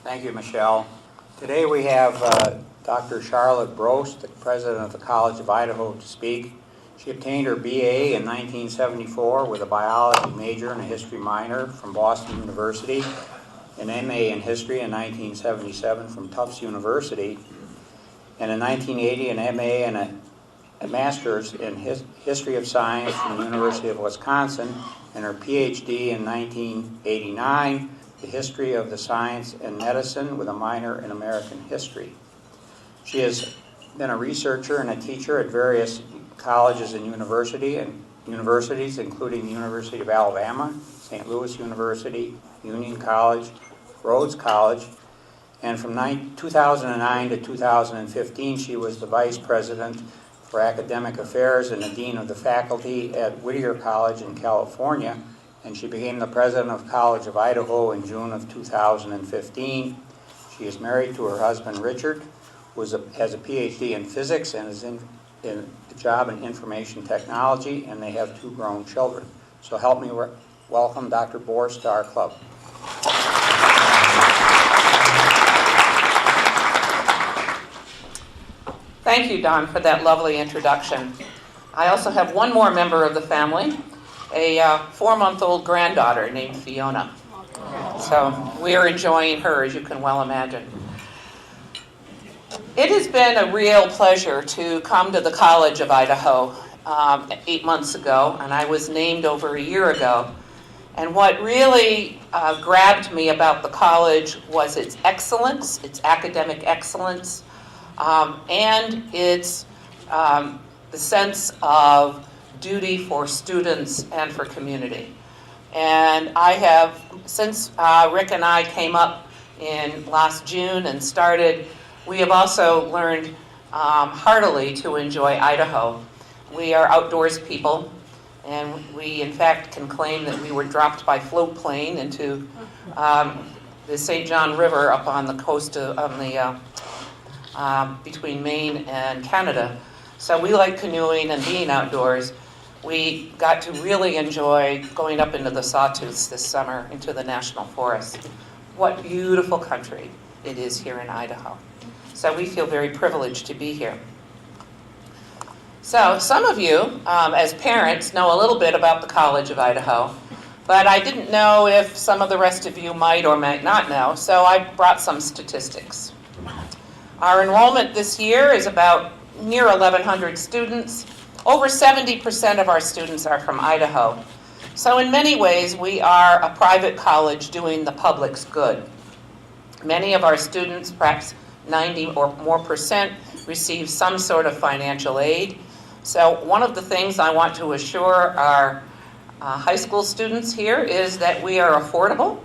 Thank you, Michelle. Today we have Dr. Charlotte Borst, the President of the College of Idaho, to speak. She obtained her BA in 1974 with a biology major and a history minor from Boston University, an MA in history in 1977 from Tufts University, and in 1980 an MA and a master's in history of science from the University of Wisconsin, and her PhD in 1989, the history of the science and medicine with a minor in American history. She has been a researcher and a teacher at various colleges and universities, including the University of Alabama, St. Louis University, Union College, Rhodes College, and from 2009 to 2015 she was the Vice President for Academic Affairs and the Dean of the Faculty at Whittier College in California, and she became the President of College of Idaho in June of 2015. She is married to her husband Richard, who has a PhD in physics and is in a job in information technology, and they have 2 grown children. So help me welcome Dr. Borst to our club. Thank you, Don, for that lovely introduction. I also have one more member of the family, a 4-month-old granddaughter named Fiona. So we are enjoying her, as you can well imagine. It has been a real pleasure to come to the College of Idaho 8 months ago, and I was named over a year ago. And what really grabbed me about the college was its excellence, its academic excellence, and its the sense of duty for students and for community. And I have, since Rick and I came up in last June and started, we have also learned heartily to enjoy Idaho. We are outdoors people, and we in fact can claim that we were dropped by float plane into the St. John River up on the coast between Maine and Canada. So we like canoeing and being outdoors. We got to really enjoy going up into the Sawtooths this summer, into the National Forest. What beautiful country it is here in Idaho. So we feel very privileged to be here. So some of you, as parents, know a little bit about the College of Idaho, but I didn't know if some of the rest of you might or might not know, so I brought some statistics. Our enrollment this year is about near 1,100 students. Over 70% of our students are from Idaho. So in many ways, we are a private college doing the public's good. Many of our students, perhaps 90 or more percent, receive some sort of financial aid. So one of the things I want to assure our high school students here is that we are affordable,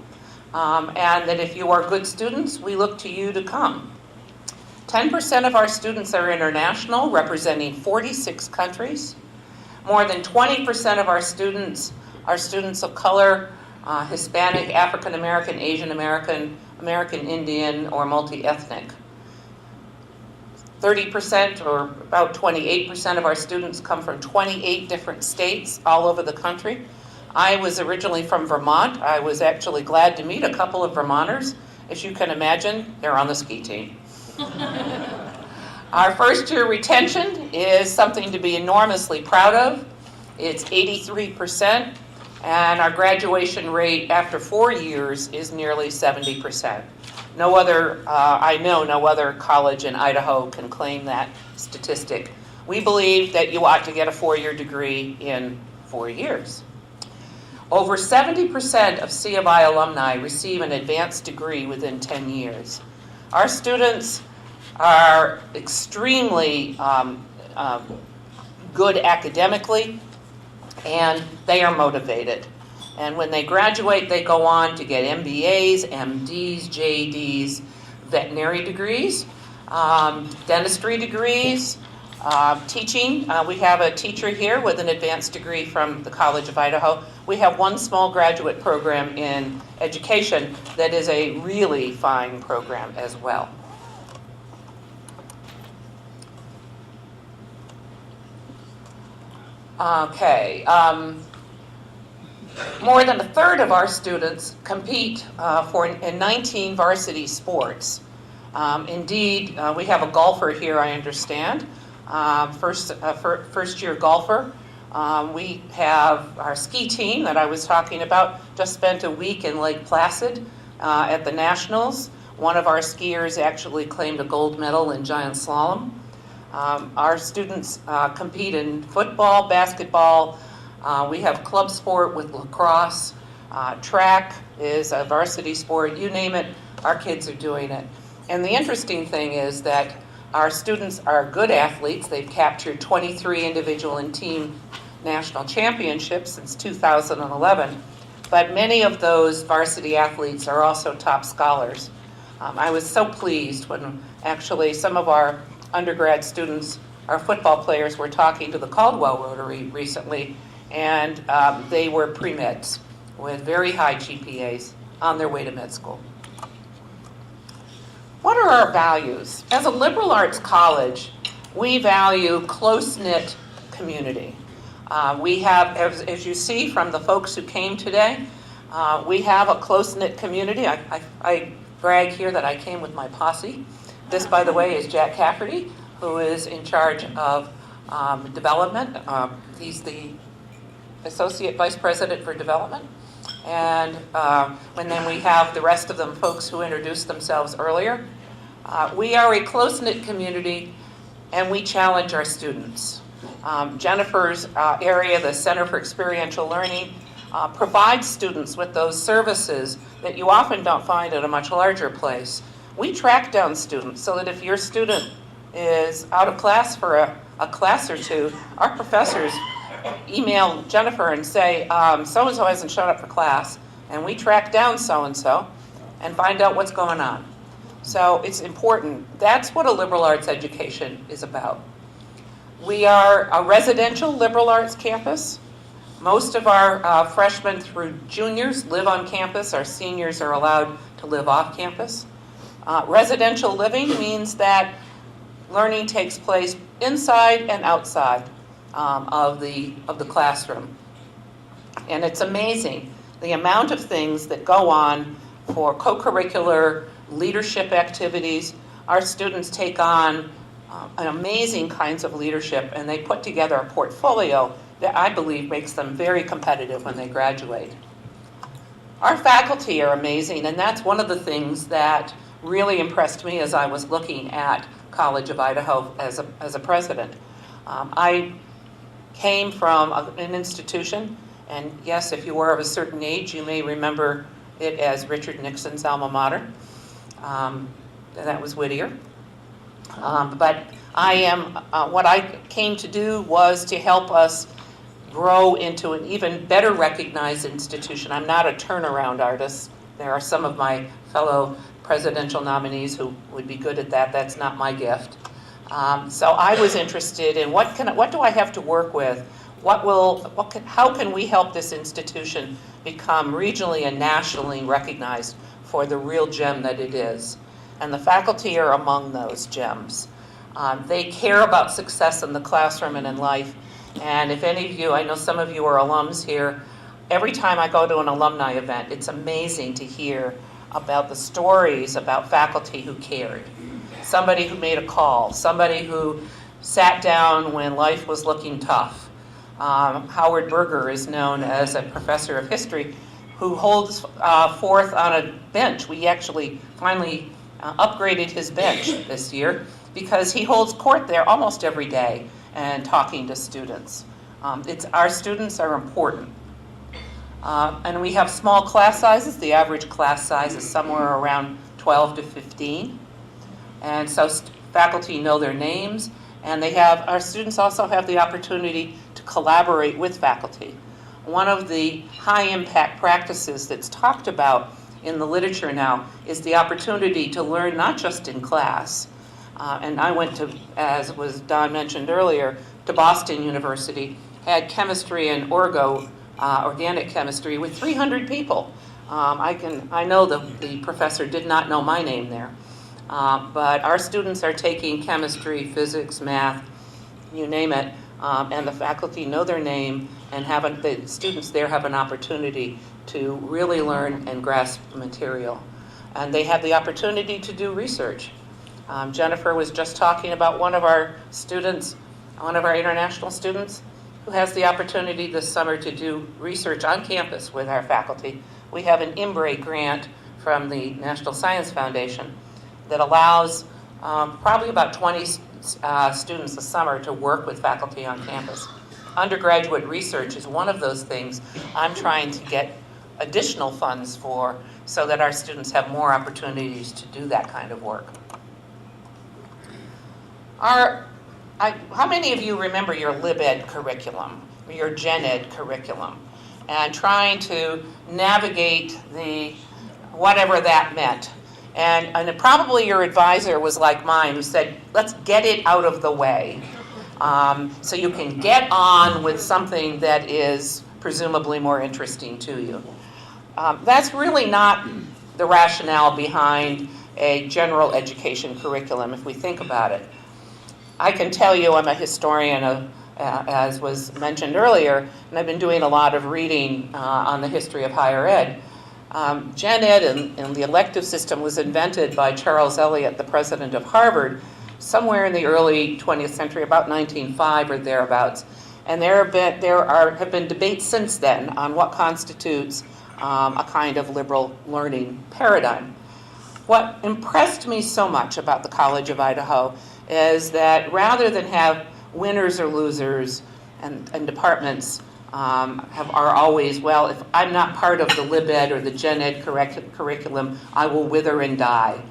and that if you are good students, we look to you to come. 10% of our students are international, representing 46 countries. More than 20% of our students are students of color, Hispanic, African American, Asian American, American Indian, or multi-ethnic. 30% or about 28% of our students come from 28 different states all over the country. I was originally from Vermont. I was actually glad to meet a couple of Vermonters. As you can imagine, they're on the ski team. Our first-year retention is something to be enormously proud of. It's 83%, and our graduation rate after 4 years is nearly 70%. No other, I know no other college in Idaho can claim that statistic. We believe that you ought to get a 4-year degree in 4 years. Over 70% of C of I alumni receive an advanced degree within 10 years. Our students are extremely good academically, and they are motivated. And when they graduate, they go on to get MBAs, MDs, JDs, veterinary degrees, dentistry degrees, teaching. We have a teacher here with an advanced degree from the College of Idaho. We have one small graduate program in education that is a really fine program as well. Okay. More than a third of our students compete in 19 varsity sports. Indeed, we have a golfer here, I understand, first-year golfer. We have our ski team that I was talking about, just spent a week in Lake Placid at the Nationals. One of our skiers actually claimed a gold medal in giant slalom. Our students compete in football, basketball. We have club sport with lacrosse. Track is a varsity sport. You name it, our kids are doing it. And the interesting thing is that our students are good athletes. They've captured 23 individual and team national championships since 2011. But many of those varsity athletes are also top scholars. I was so pleased when actually some of our undergrad students, our football players, were talking to the Caldwell Rotary recently, and they were pre-meds with very high GPAs on their way to med school. What are our values? As a liberal arts college, we value close-knit community. We have, as you see from the folks who came today, we have a close-knit community. I brag here that I came with my posse. This, by the way, is Jack Cafferty, who is in charge of development. He's the Associate Vice President for Development. And then we have the rest of them folks who introduced themselves earlier. We are a close-knit community, and we challenge our students. Jennifer's area, the Center for Experiential Learning, provides students with those services that you often don't find at a much larger place. We track down students so that if your student is out of class for a class or two, our professors email Jennifer and say, so-and-so hasn't showed up for class, and we track down so-and-so and find out what's going on. So it's important. That's what a liberal arts education is about. We are a residential liberal arts campus. Most of our freshmen through juniors live on campus. Our seniors are allowed to live off campus. Residential living means that learning takes place inside and outside of the classroom. And it's amazing the amount of things that go on for co-curricular leadership activities. Our students take on an amazing kinds of leadership, and they put together a portfolio that I believe makes them very competitive when they graduate. Our faculty are amazing, and that's one of the things that really impressed me as I was looking at College of Idaho as a president. I came from an institution, and yes, if you were of a certain age, you may remember it as Richard Nixon's alma mater. That was Whittier. But what I came to do was to help us grow into an even better recognized institution. I'm not a turnaround artist. There are some of my fellow presidential nominees who would be good at that. That's not my gift. So I was interested in what do I have to work with? How can we help this institution become regionally and nationally recognized for the real gem that it is? And the faculty are among those gems. They care about success in the classroom and in life. And if any of you, I know some of you are alums here, every time I go to an alumni event, it's amazing to hear about the stories about faculty who cared. Somebody who made a call, somebody who sat down when life was looking tough. Howard Berger is known as a professor of history who holds forth on a bench. We actually finally upgraded his bench this year because he holds court there almost every day and talking to students. Our students are important. And we have small class sizes. The average class size is somewhere around 12 to 15. And so faculty know their names, and our students also have the opportunity to collaborate with faculty. One of the high impact practices that's talked about in the literature now is the opportunity to learn not just in class. And I went to, as was Don mentioned earlier, to Boston University, had chemistry and organic chemistry with 300 people. I know the professor did not know my name there. But our students are taking chemistry, physics, math, you name it, and the faculty know their name, and the students there have an opportunity to really learn and grasp the material. And they have the opportunity to do research. Jennifer was just talking about one of our students, one of our international students, who has the opportunity this summer to do research on campus with our faculty. We have an IMBRE grant from the National Science Foundation that allows probably about 20 students a summer to work with faculty on campus. Undergraduate research is one of those things I'm trying to get additional funds for so that our students have more opportunities to do that kind of work. How many of you remember your LibEd curriculum, or your Gen Ed curriculum, and trying to navigate the whatever that meant? And probably your advisor was like mine, who said, let's get it out of the way so you can get on with something that is presumably more interesting to you. That's really not the rationale behind a general education curriculum, if we think about it. I can tell you I'm a historian of, as was mentioned earlier, and I've been doing a lot of reading on the history of higher ed. Gen Ed and the elective system was invented by Charles Eliot, the president of Harvard, somewhere in the early 20th century, about 1905 or thereabouts. And there have been debates since then on what constitutes a kind of liberal learning paradigm. What impressed me so much about the College of Idaho is that rather than have winners or losers and departments are always, well, if I'm not part of the LibEd or the Gen Ed curriculum, I will wither and die.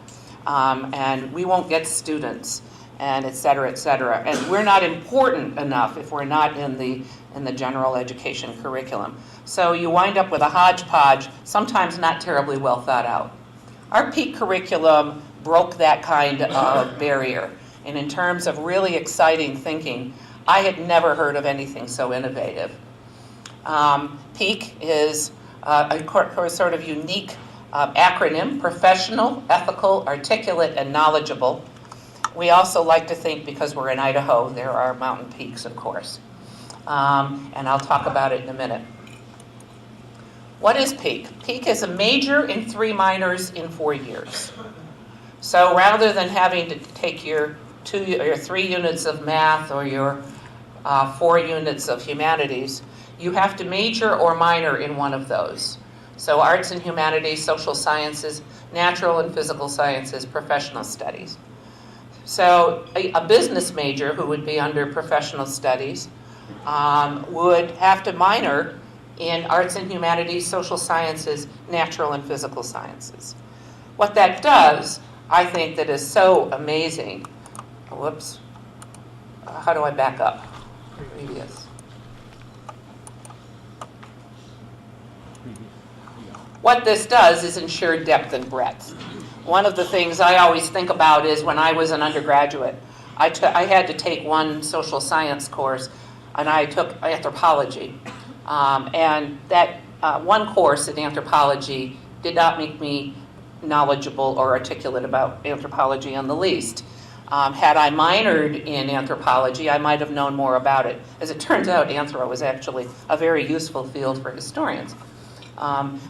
And we won't get students, and et cetera, et cetera. And we're not important enough if we're not in the general education curriculum. So you wind up with a hodgepodge, sometimes not terribly well thought out. Our peak curriculum broke that kind of barrier. And in terms of really exciting thinking, I had never heard of anything so innovative. PEAK is a sort of unique acronym: professional, ethical, articulate, and knowledgeable. We also like to think, because we're in Idaho, there are mountain peaks, of course. And I'll talk about it in a minute. What is PEAK? PEAK is a major and 3 minors in 4 years. So rather than having to take your 3 units of math or your 4 units of humanities, you have to major or minor in one of those. So arts and humanities, social sciences, natural and physical sciences, professional studies. So a business major who would be under professional studies would have to minor in arts and humanities, social sciences, natural and physical sciences. What that does, I think, that is so amazing. Whoops. How do I back up? Previous. What this does is ensure depth and breadth. One of the things I always think about is when I was an undergraduate, I had to take one social science course, and I took anthropology. And that one course in anthropology did not make me knowledgeable or articulate about anthropology in the least. Had I minored in anthropology, I might have known more about it. As it turns out, anthro is actually a very useful field for historians.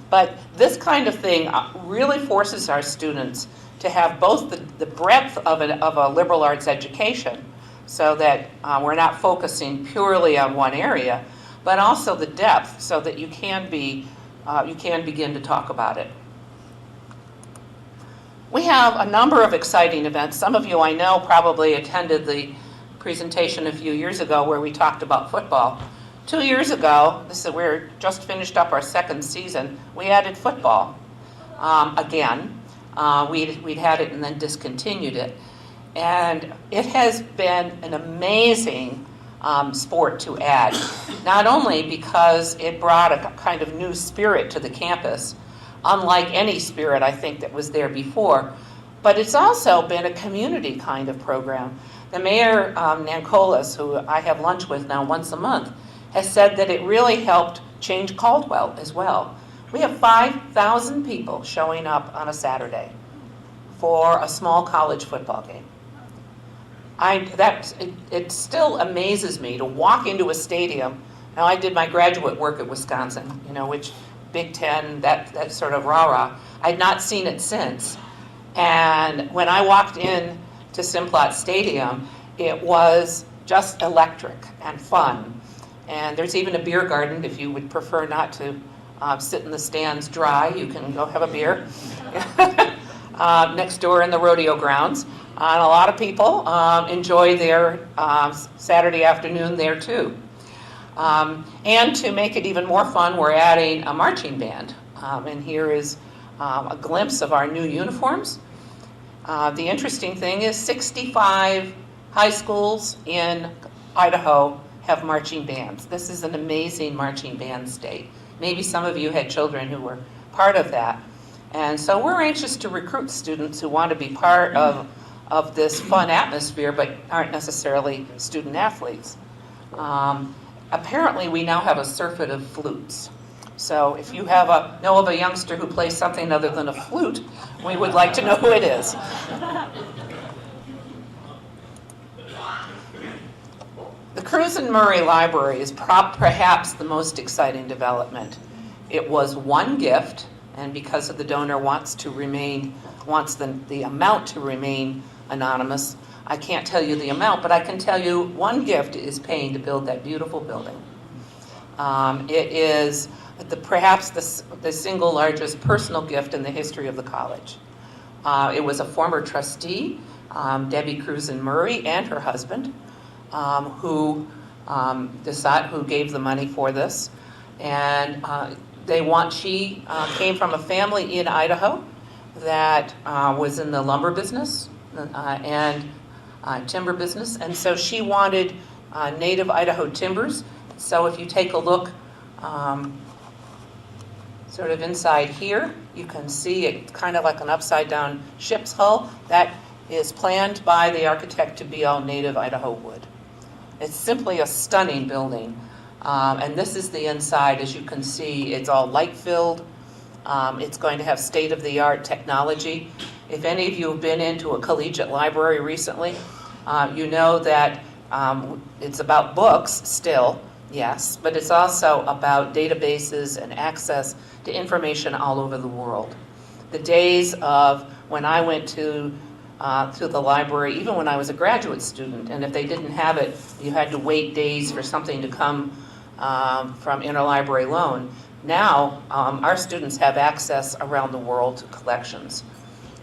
But this kind of thing really forces our students to have both the breadth of a liberal arts education, so that we're not focusing purely on one area, but also the depth, so that you can begin to talk about it. We have a number of exciting events. Some of you I know probably attended the presentation a few years ago where we talked about football. 2 years ago, we're just finished up our 2nd season, we added football again. We'd had it and then discontinued it. And it has been an amazing sport to add, not only because it brought a kind of new spirit to the campus, unlike any spirit I think that was there before, but it's also been a community kind of program. The mayor, Nancolas, who I have lunch with now once a month, has said that it really helped change Caldwell as well. We have 5,000 people showing up on a Saturday for a small college football game. It still amazes me to walk into a stadium Now, I did my graduate work at Wisconsin, which Big Ten, that sort of rah-rah. I'd not seen it since. And when I walked in to Simplot Stadium, it was just electric and fun. And there's even a beer garden if you would prefer not to sit in the stands dry. You can go have a beer next door in the rodeo grounds. And a lot of people enjoy their Saturday afternoon there too. And to make it even more fun, we're adding a marching band. And here is a glimpse of our new uniforms. The interesting thing is 65 high schools in Idaho have marching bands. This is an amazing marching band state. Maybe some of you had children who were part of that. And so we're anxious to recruit students who want to be part of this fun atmosphere but aren't necessarily student athletes. Apparently we now have a surfeit of flutes. So if you know of a youngster who plays something other than a flute, we would like to know who it is. The Cruzin Murray Library is perhaps the most exciting development. It was one gift, and because of the donor wants the amount to remain anonymous, I can't tell you the amount, but I can tell you one gift is paying to build that beautiful building. It is perhaps the single largest personal gift in the history of the college. It was a former trustee, Debbie Cruzin Murray, and her husband, who gave the money for this. And she came from a family in Idaho that was in the lumber business and timber business, and so she wanted native Idaho timbers. So if you take a look sort of inside here, you can see it kind of like an upside down ship's hull. That is planned by the architect to be all native Idaho wood. It's simply a stunning building. And this is the inside. As you can see, it's all light-filled. It's going to have state-of-the-art technology. If any of you have been into a collegiate library recently, you know that it's about books still, yes, but it's also about databases and access to information all over the world. The days of when I went to the library, even when I was a graduate student, and if they didn't have it, you had to wait days for something to come from interlibrary loan. Now, our students have access around the world to collections.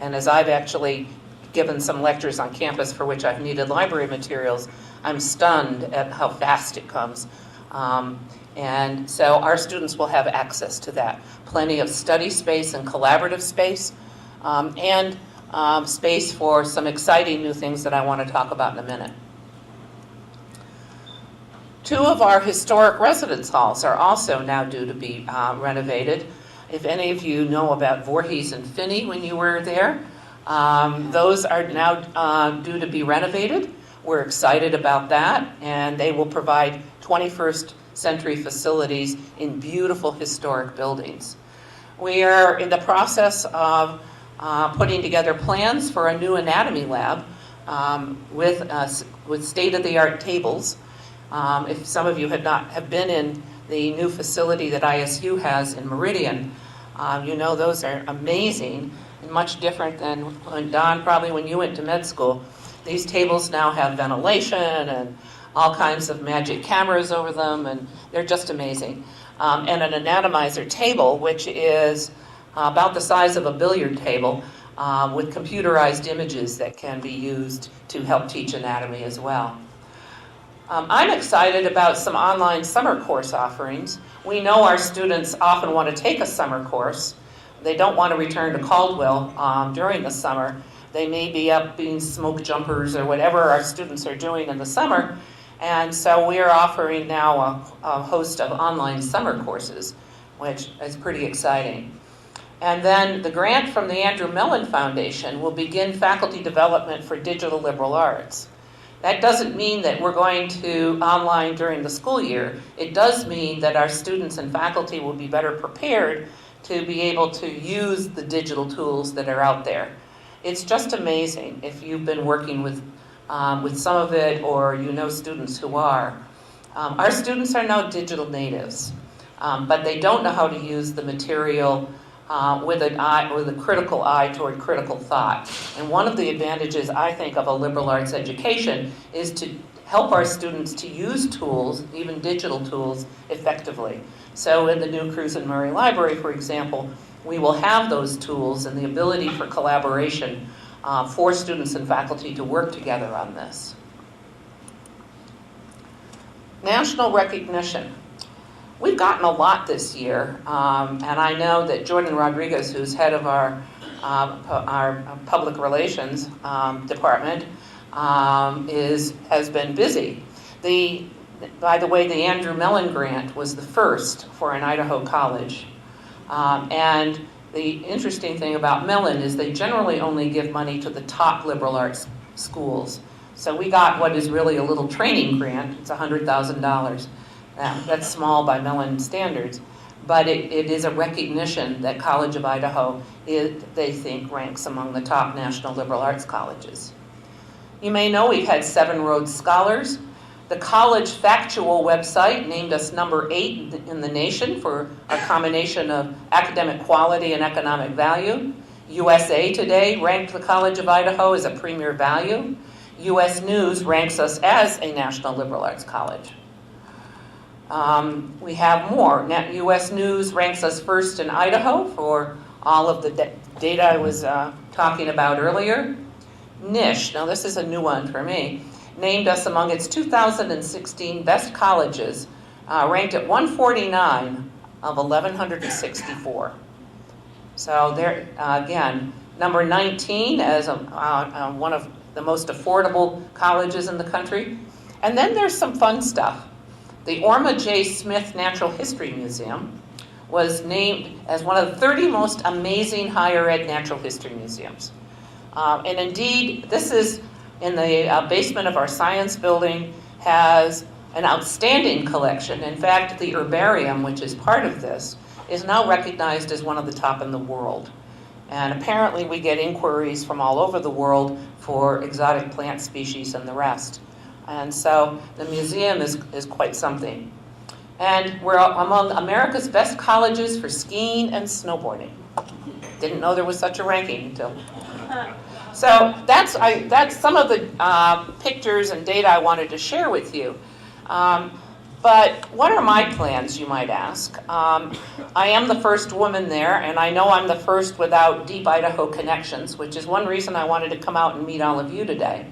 And as I've actually given some lectures on campus for which I've needed library materials, I'm stunned at how fast it comes. And so our students will have access to that. Plenty of study space and collaborative space, and space for some exciting new things that I want to talk about in a minute. Two of our historic residence halls are also now due to be renovated. If any of you know about Voorhees and Finney when you were there, those are now due to be renovated. We're excited about that, and they will provide 21st century facilities in beautiful historic buildings. We are in the process of putting together plans for a new anatomy lab with state-of-the-art tables. If some of you have been in the new facility that ISU has in Meridian, you know those are amazing and much different than when Don, probably when you went to med school. These tables now have ventilation and all kinds of magic cameras over them, and they're just amazing. And an anatomizer table, which is about the size of a billiard table, with computerized images that can be used to help teach anatomy as well. I'm excited about some online summer course offerings. We know our students often want to take a summer course. They don't want to return to Caldwell during the summer. They may be up being smoke jumpers or whatever our students are doing in the summer. And so we are offering now a host of online summer courses, which is pretty exciting. And then the grant from the Andrew Mellon Foundation will begin faculty development for digital liberal arts. That doesn't mean that we're going to online during the school year. It does mean that our students and faculty will be better prepared to be able to use the digital tools that are out there. It's just amazing if you've been working with some of it, or you know students who are. Our students are now digital natives, but they don't know how to use the material with a critical eye toward critical thought. And one of the advantages, I think, of a liberal arts education is to help our students to use tools, even digital tools, effectively. So in the new Cruzin Murray Library, for example, we will have those tools and the ability for collaboration for students and faculty to work together on this. National recognition. We've gotten a lot this year, and I know that Jordan Rodriguez, who's head of our public relations department, has been busy. By the way, the Andrew Mellon Grant was the first for an Idaho college. And the interesting thing about Mellon is they generally only give money to the top liberal arts schools. So we got what is really a little training grant. It's $100,000. That's small by Mellon standards, but it is a recognition that College of Idaho, they think, ranks among the top national liberal arts colleges. You may know we've had 7 Rhodes Scholars. The college factual website named us number 8 in the nation for our combination of academic quality and economic value. USA Today ranked the College of Idaho as a premier value. US News ranks us as a national liberal arts college. We have more. US News ranks us first in Idaho for all of the data I was talking about earlier. NISH, now this is a new one for me, named us among its 2016 best colleges, ranked at 149 of 1,164. So there, again, number 19 as one of the most affordable colleges in the country. And then there's some fun stuff. The Orma J. Smith Natural History Museum was named as one of the 30 most amazing higher ed natural history museums. And indeed, this is in the basement of our science building, has an outstanding collection. In fact, the herbarium, which is part of this, is now recognized as one of the top in the world. And apparently we get inquiries from all over the world for exotic plant species and the rest. And so the museum is quite something. And we're among America's best colleges for skiing and snowboarding. Didn't know there was such a ranking until. So that's some of the pictures and data I wanted to share with you. But what are my plans, you might ask? I am the first woman there, and I know I'm the first without deep Idaho connections, which is one reason I wanted to come out and meet all of you today.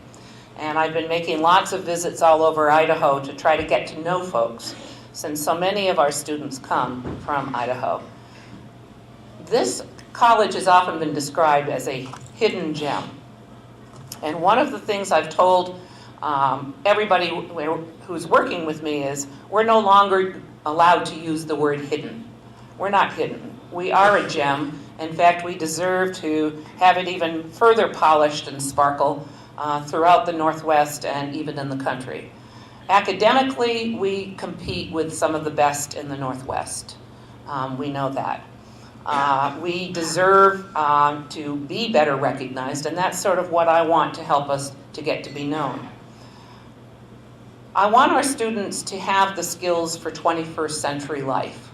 And I've been making lots of visits all over Idaho to try to get to know folks, since so many of our students come from Idaho. This college has often been described as a hidden gem. And one of the things I've told everybody who's working with me is we're no longer allowed to use the word hidden. We're not hidden. We are a gem. In fact, we deserve to have it even further polished and sparkle throughout the Northwest and even in the country. Academically, we compete with some of the best in the Northwest. We know that. We deserve to be better recognized, and that's sort of what I want to help us to get to be known. I want our students to have the skills for 21st century life.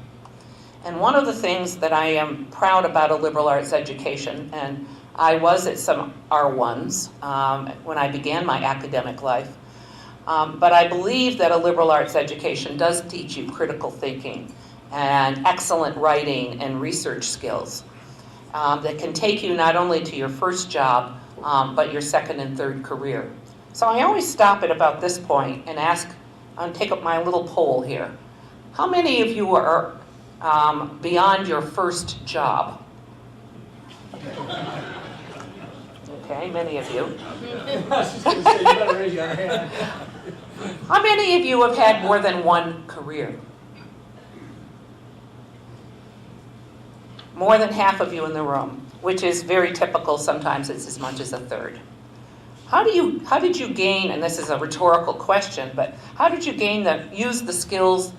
And one of the things that I am proud about a liberal arts education, and I was at some R1s when I began my academic life, but I believe that a liberal arts education does teach you critical thinking and excellent writing and research skills that can take you not only to your first job, but your second and third career. So I always stop at about this point and ask, and take up my little poll here. How many of you are beyond your first job? Okay, many of you. How many of you have had more than one career? More than half of you in the room, which is very typical. Sometimes it's as much as a third. How did you gain, and this is a rhetorical question, but how did you use the skills,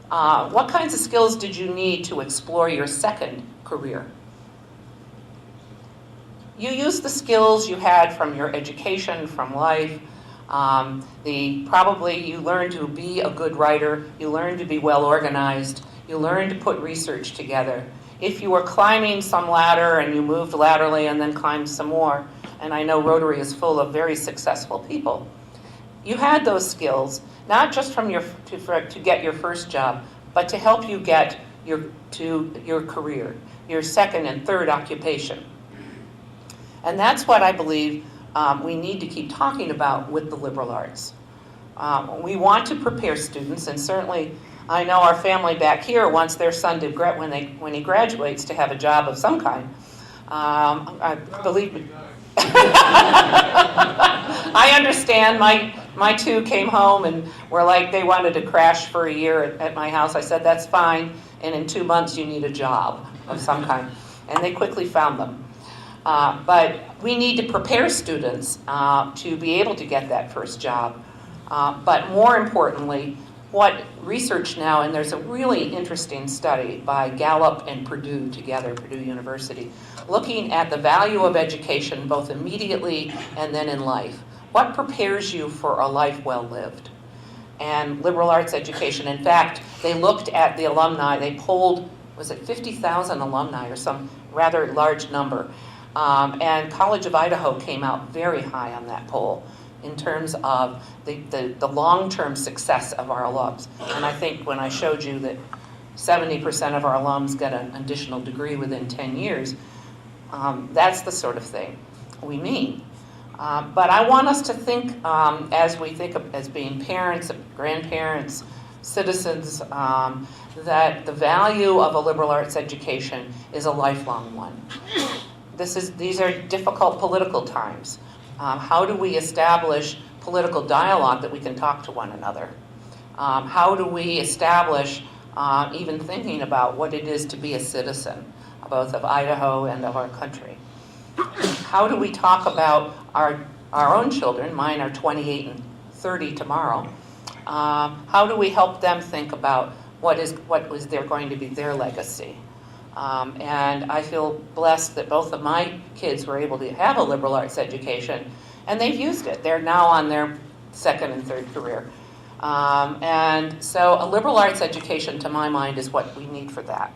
what kinds of skills did you need to explore your second career? You used the skills you had from your education, from life, Probably you learn to be a good writer, you learn to be well organized, you learn to put research together. If you were climbing some ladder and you moved laterally and then climbed some more, and I know Rotary is full of very successful people, you had those skills, not just to get your first job, but to help you get to your career, your second and third occupation. And that's what I believe we need to keep talking about with the liberal arts. We want to prepare students, and certainly I know our family back here wants their son to, when he graduates, to have a job of some kind. Believe me. I understand. My two came home and were like, they wanted to crash for a year at my house. I said, that's fine, and in 2 months you need a job of some kind. And they quickly found them. But we need to prepare students to be able to get that first job. But more importantly, what research now, and there's a really interesting study by Gallup and Purdue together, Purdue University, looking at the value of education both immediately and then in life. What prepares you for a life well lived? And liberal arts education, in fact, they looked at the alumni, they polled, was it 50,000 alumni or some rather large number? And College of Idaho came out very high on that poll in terms of the long-term success of our alums. And I think when I showed you that 70% of our alums get an additional degree within 10 years, that's the sort of thing we mean. But I want us to think, as we think of as being parents, grandparents, citizens, that the value of a liberal arts education is a lifelong one. These are difficult political times. How do we establish political dialogue that we can talk to one another? How do we establish even thinking about what it is to be a citizen, both of Idaho and of our country? How do we talk about our own children? Mine are 28 and 30 tomorrow. How do we help them think about what was going to be their legacy? And I feel blessed that both of my kids were able to have a liberal arts education, and they've used it. They're now on their second and third career. And so a liberal arts education, to my mind, is what we need for that.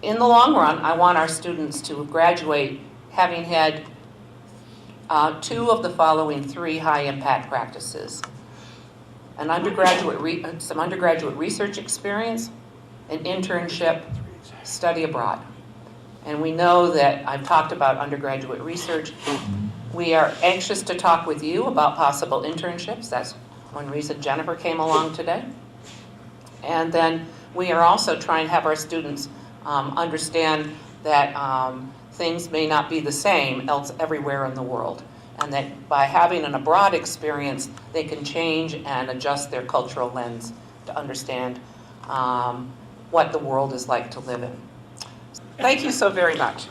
In the long run, I want our students to graduate having had 2 of the following 3 high-impact practices. Some undergraduate research experience, an internship, study abroad. And we know that I've talked about undergraduate research. We are anxious to talk with you about possible internships. That's one reason Jennifer came along today. And then we are also trying to have our students understand that things may not be the same everywhere in the world, and that by having an abroad experience, they can change and adjust their cultural lens to understand what the world is like to live in. Thank you so very much.